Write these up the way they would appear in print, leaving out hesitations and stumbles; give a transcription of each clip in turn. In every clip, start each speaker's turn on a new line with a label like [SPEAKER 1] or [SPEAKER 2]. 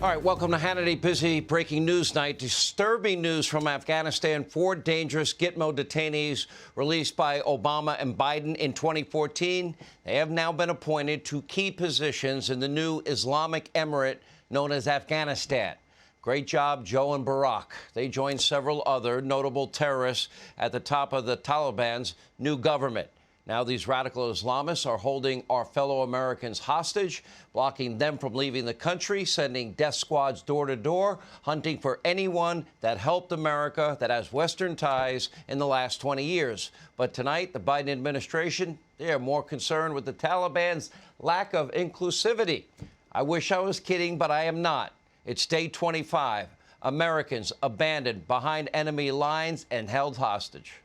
[SPEAKER 1] All right, welcome to Hannity. Busy breaking news night. Disturbing news from Afghanistan. 4 dangerous Gitmo detainees released by Obama and Biden in 2014. They have now been appointed to key positions in the new Islamic emirate known as Afghanistan. Great job, Joe and Barack. They joined several other notable terrorists at the top of the Taliban's new government. Now these radical Islamists are holding our fellow Americans hostage, blocking them from leaving the country, sending death squads door to door, hunting for anyone that helped America, that has Western ties in the last 20 years. But tonight, the Biden administration, they are more concerned with the Taliban's lack of inclusivity. I wish I was kidding, but I am not. It's day 25. Americans abandoned behind enemy lines and held hostage.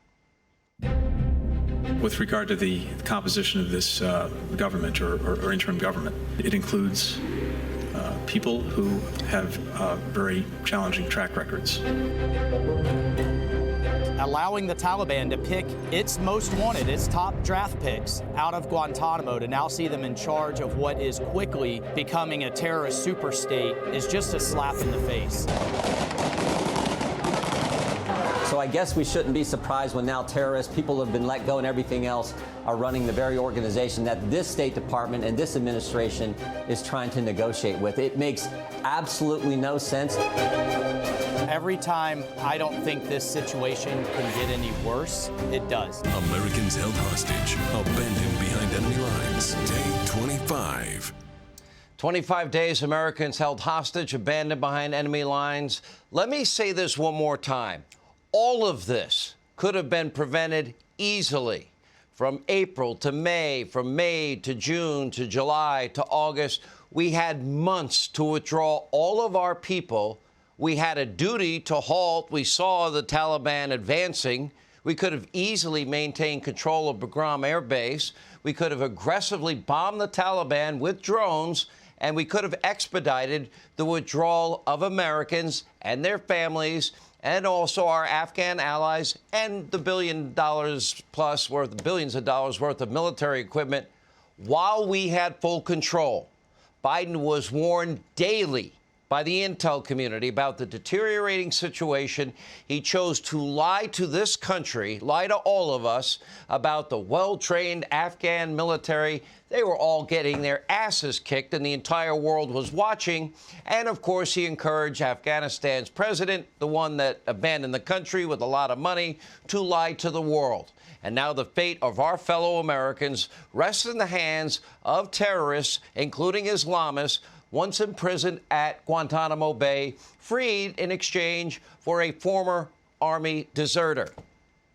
[SPEAKER 2] With regard to the composition of this government or interim government, it includes people who have very challenging track records.
[SPEAKER 3] Allowing the Taliban to pick its most wanted, its top draft picks out of Guantanamo to now see them in charge of what is quickly becoming a terrorist superstate is just a slap in the face.
[SPEAKER 4] So I guess we shouldn't be surprised when now terrorists, people who have been let go and everything else are running the very organization that this State Department and this administration is trying to negotiate with. It makes absolutely no sense.
[SPEAKER 3] Every time I don't think this situation can get any worse, it does.
[SPEAKER 5] Americans held hostage, abandoned behind enemy lines. Day 25.
[SPEAKER 1] 25 days, Americans held hostage, abandoned behind enemy lines. Let me say this one more time. All of this could have been prevented easily. From April to May, from May to June to July to August, we had months to withdraw all of our people. We had a duty to halt. We saw the Taliban advancing. We could have easily maintained control of Bagram Air Base. We could have aggressively bombed the Taliban with drones, and we could have expedited the withdrawal of Americans and their families, and also our Afghan allies, and the billions of dollars worth of military equipment while we had full control. Biden was warned daily by the intel community about the deteriorating situation. He chose to lie to this country, lie to all of us about the well-trained Afghan military. They were all getting their asses kicked, and the entire world was watching. And, of course, he encouraged Afghanistan's president, the one that abandoned the country with a lot of money, to lie to the world. And now the fate of our fellow Americans rests in the hands of terrorists, including Islamists, once imprisoned at Guantanamo Bay, freed in exchange for a former Army deserter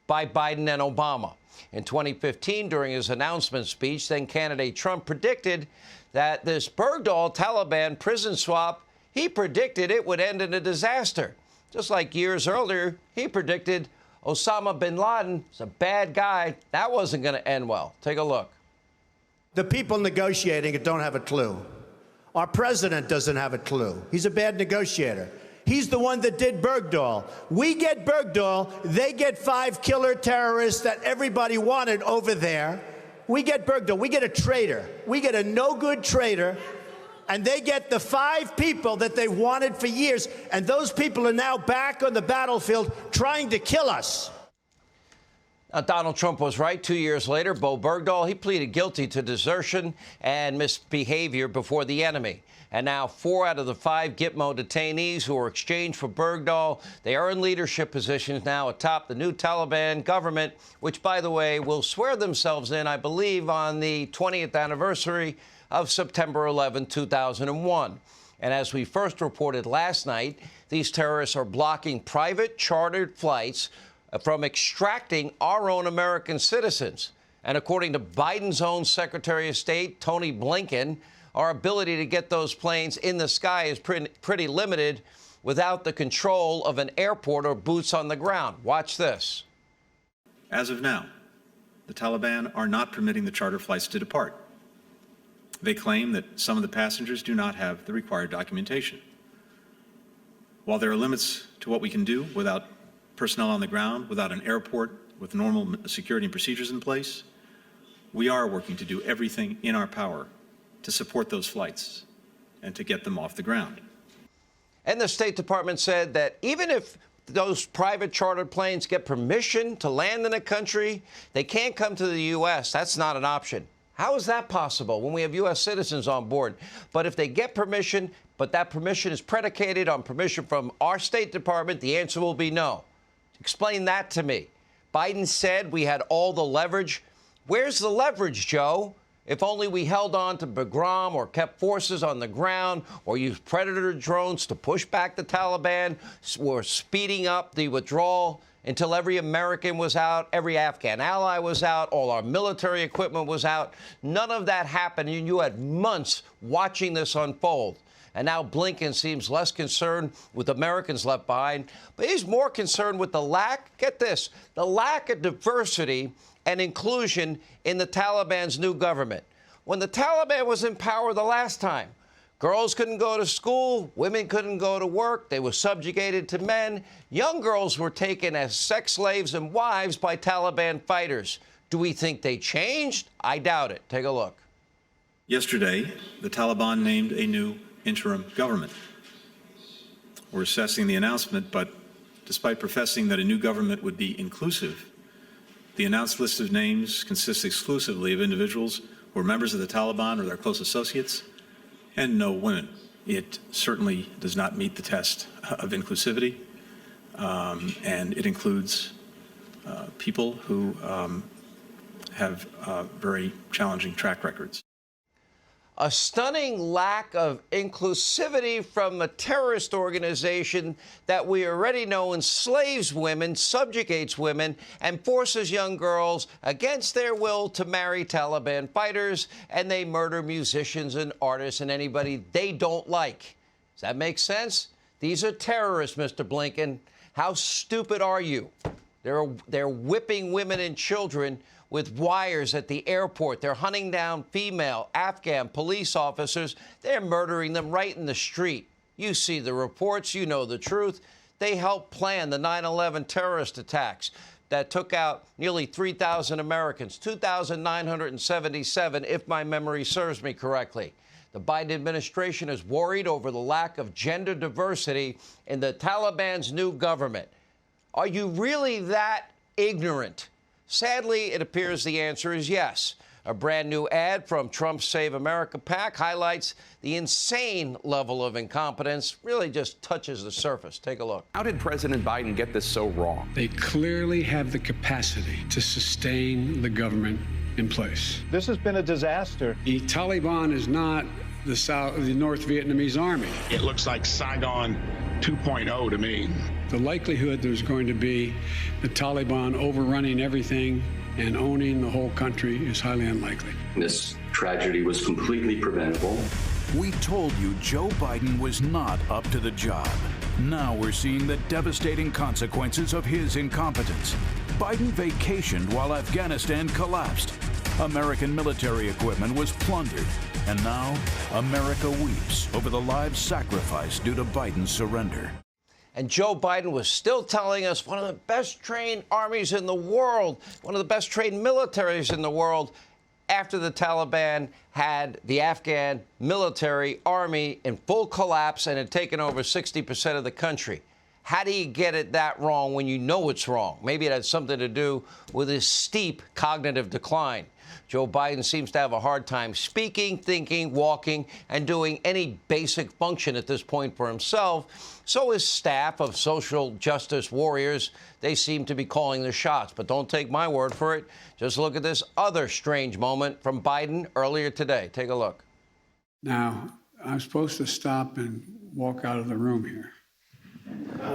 [SPEAKER 1] by Biden and Obama. In 2015, during his announcement speech, then candidate Trump predicted that this Bergdahl-Taliban prison swap, he predicted it would end in a disaster. Just like years earlier, he predicted Osama bin Laden is a bad guy. That wasn't going to end well. Take a look.
[SPEAKER 6] The people negotiating it don't have a clue. Our president doesn't have a clue. He's a bad negotiator. He's the one that did Bergdahl. We get Bergdahl. They get 5 killer terrorists that everybody wanted over there. We get Bergdahl. We get a traitor. We get a no-good traitor. And they get the 5 people that they wanted for years. And those people are now back on the battlefield trying to kill us.
[SPEAKER 1] Donald Trump was right. 2 years later, Bo Bergdahl, he pleaded guilty to desertion and misbehavior before the enemy. And now 4 out of the 5 Gitmo detainees who were exchanged for Bergdahl, they are in leadership positions now atop the new Taliban government, which, by the way, will swear themselves in, I believe, on the 20th anniversary of September 11, 2001. And as we first reported last night, these terrorists are blocking private chartered flights from extracting our own American citizens. And according to Biden's own Secretary of State, Tony Blinken, our ability to get those planes in the sky is pretty limited without the control of an airport or boots on the ground. Watch this.
[SPEAKER 2] As of now, the Taliban are not permitting the charter flights to depart. They claim that some of the passengers do not have the required documentation. While there are limits to what we can do without personnel on the ground, without an airport, with normal security and procedures in place, we are working to do everything in our power to support those flights and to get them off the ground.
[SPEAKER 1] And the State Department said that even if those private chartered planes get permission to land in a country, they can't come to the U.S. That's not an option. How is that possible when we have U.S. citizens on board? But if they get permission, but that permission is predicated on permission from our State Department, the answer will be no. Explain that to me. Biden said we had all the leverage. Where's the leverage, Joe? If only we held on to Bagram or kept forces on the ground or used Predator drones to push back the Taliban, or speeding up the withdrawal until every American was out, every Afghan ally was out, all our military equipment was out. None of that happened, and you had months watching this unfold. And now Blinken seems less concerned with Americans left behind, but he's more concerned with the lack, get this, the lack of diversity and inclusion in the Taliban's new government. When the Taliban was in power the last time, girls couldn't go to school, women couldn't go to work, they were subjugated to men. Young girls were taken as sex slaves and wives by Taliban fighters. Do we think they changed? I doubt it. Take a look.
[SPEAKER 2] Yesterday, the Taliban named a new interim government. We're assessing the announcement, but despite professing that a new government would be inclusive, the announced list of names consists exclusively of individuals who are members of the Taliban or their close associates, and no women. It certainly does not meet the test of inclusivity, and it includes people who have very challenging track records.
[SPEAKER 1] A stunning lack of inclusivity from a terrorist organization that we already know enslaves women, subjugates women, and forces young girls against their will to marry Taliban fighters, and they murder musicians and artists and anybody they don't like. Does that make sense? These are terrorists, Mr. Blinken. How stupid are you? They're whipping women and children with wires at the airport. They're hunting down female Afghan police officers. They're murdering them right in the street. You see the reports. You know the truth. They helped plan the 9/11 terrorist attacks that took out nearly 3,000 Americans, 2,977, if my memory serves me correctly. The Biden administration is worried over the lack of gender diversity in the Taliban's new government. Are you really that ignorant? Sadly, it appears the answer is yes. A brand new ad from Trump's Save America PAC highlights the insane level of incompetence, really just touches the surface. Take a look.
[SPEAKER 7] How did President Biden get this so wrong?
[SPEAKER 8] They clearly have the capacity to sustain the government in place.
[SPEAKER 9] This has been a disaster.
[SPEAKER 8] The Taliban is not the North Vietnamese army.
[SPEAKER 10] It looks like Saigon 2.0 to me.
[SPEAKER 8] The likelihood there's going to be the Taliban overrunning everything and owning the whole country is highly unlikely.
[SPEAKER 11] This tragedy was completely preventable.
[SPEAKER 12] We told you Joe Biden was not up to the job. Now we're seeing the devastating consequences of his incompetence. Biden vacationed while Afghanistan collapsed. American military equipment was plundered. And now America weeps over the lives sacrificed due to Biden's surrender.
[SPEAKER 1] And Joe Biden was still telling us one of the best trained armies in the world, one of the best trained militaries in the world, after the Taliban had the Afghan military army in full collapse and had taken over 60% of the country. How do you get it that wrong when you know it's wrong? Maybe it had something to do with his steep cognitive decline. Joe Biden seems to have a hard time speaking, thinking, walking, and doing any basic function at this point for himself. So his staff of social justice warriors, they seem to be calling the shots. But don't take my word for it. Just look at this other strange moment from Biden earlier today. Take a look.
[SPEAKER 8] Now, I'm supposed to stop and walk out of the room here.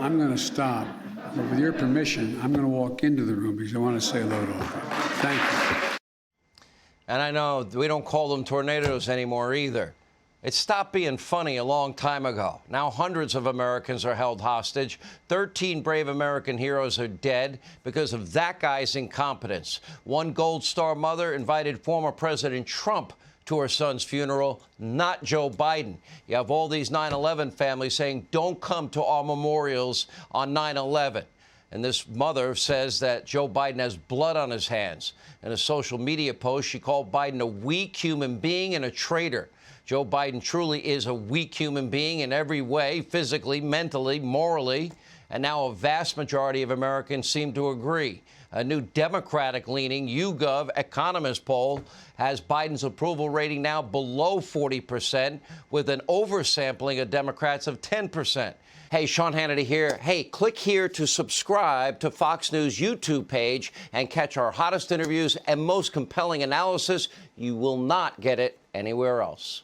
[SPEAKER 8] I'm going to stop. But with your permission, I'm going to walk into the room because I want to say hello to all of you. Thank you.
[SPEAKER 1] And I know we don't call them tornadoes anymore either. It stopped being funny a long time ago. Now hundreds of Americans are held hostage. 13 brave American heroes are dead because of that guy's incompetence. One Gold Star mother invited former President Trump to her son's funeral, not Joe Biden. You have all these 9/11 families saying, don't come to our memorials on 9/11. And this mother says that Joe Biden has blood on his hands. In a social media post, she called Biden a weak human being and a traitor. Joe Biden truly is a weak human being in every way, physically, mentally, morally. And now a vast majority of Americans seem to agree. A new Democratic-leaning YouGov Economist poll has Biden's approval rating now below 40%, with an oversampling of Democrats of 10%. Hey, Sean Hannity here. Hey, click here to subscribe to Fox News YouTube page and catch our hottest interviews and most compelling analysis. You will not get it anywhere else.